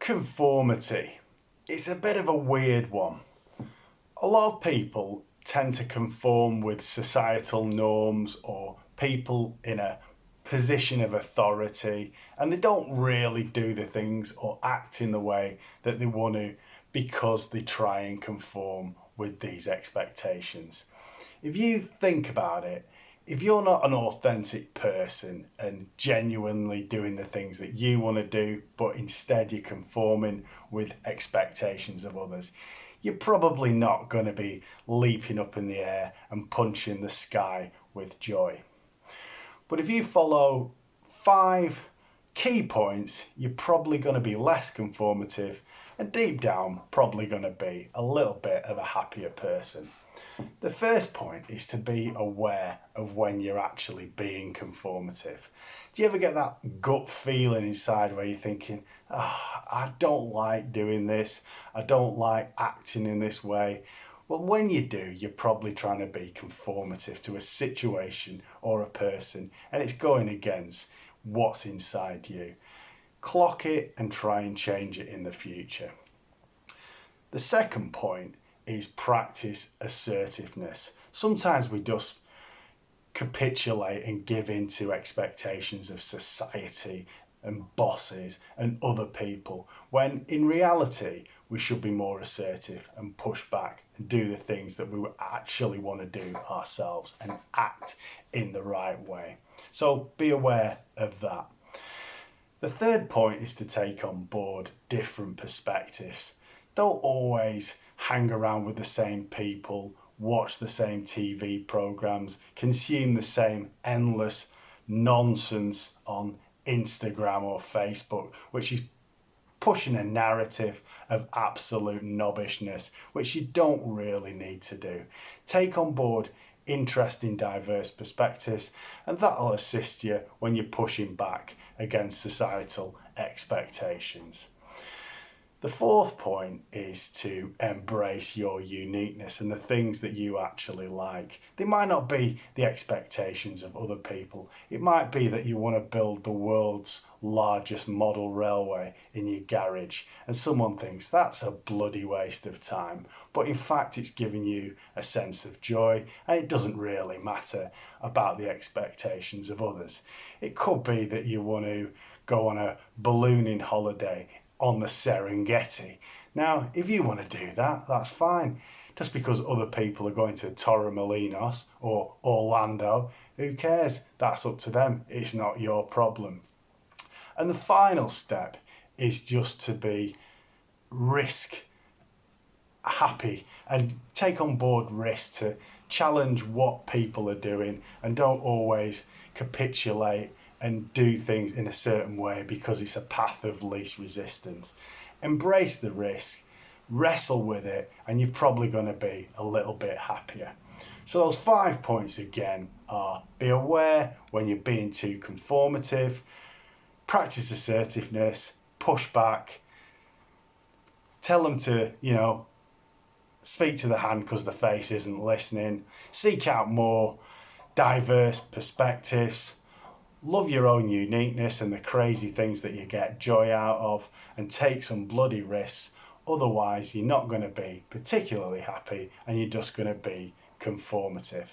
Conformity. It's a bit of a weird one. A lot of people tend to conform with societal norms or people in a position of authority, and they don't really do the things or act in the way that they want to because they try and conform with these expectations. If you think about it, if you're not an authentic person and genuinely doing the things that you want to do, but instead you're conforming with expectations of others, you're probably not going to be leaping up in the air and punching the sky with joy. But if you follow 5 key points, you're probably going to be less conformative and deep down probably going to be a little bit of a happier person. The first point is to be aware of when you're actually being conformative. Do you ever get that gut feeling inside where you're thinking, I don't like doing this, I don't like acting in this way? Well, when you do, you're probably trying to be conformative to a situation or a person, and it's going against what's inside you. Clock it and try and change it in the future. The second point is practice assertiveness. Sometimes we just capitulate and give in to expectations of society and bosses and other people, when in reality we should be more assertive and push back and do the things that we actually want to do ourselves and act in the right way. So be aware of that. The third point is to take on board different perspectives. Don't always hang around with the same people, watch the same TV programs, consume the same endless nonsense on Instagram or Facebook, which is pushing a narrative of absolute knobbishness, which you don't really need to do. Take on board interesting, diverse perspectives, and that'll assist you when you're pushing back against societal expectations. The fourth point is to embrace your uniqueness and the things that you actually like. They might not be the expectations of other people. It might be that you want to build the world's largest model railway in your garage, and someone thinks that's a bloody waste of time. But in fact, it's giving you a sense of joy, and it doesn't really matter about the expectations of others. It could be that you want to go on a ballooning holiday on the Serengeti. Now, if you want to do that, that's fine. Just because other people are going to Torremolinos or Orlando, who cares? That's up to them. It's not your problem. And the final step is just to be risk happy and take on board risk, to challenge what people are doing, and don't always capitulate and do things in a certain way because it's a path of least resistance. Embrace the risk, wrestle with it, and you're probably going to be a little bit happier. So those 5 points again are: be aware when you're being too conformative, practice assertiveness, push back, tell them to, speak to the hand because the face isn't listening, seek out more diverse perspectives, love your own uniqueness and the crazy things that you get joy out of, and take some bloody risks. Otherwise, you're not going to be particularly happy and you're just going to be conformative.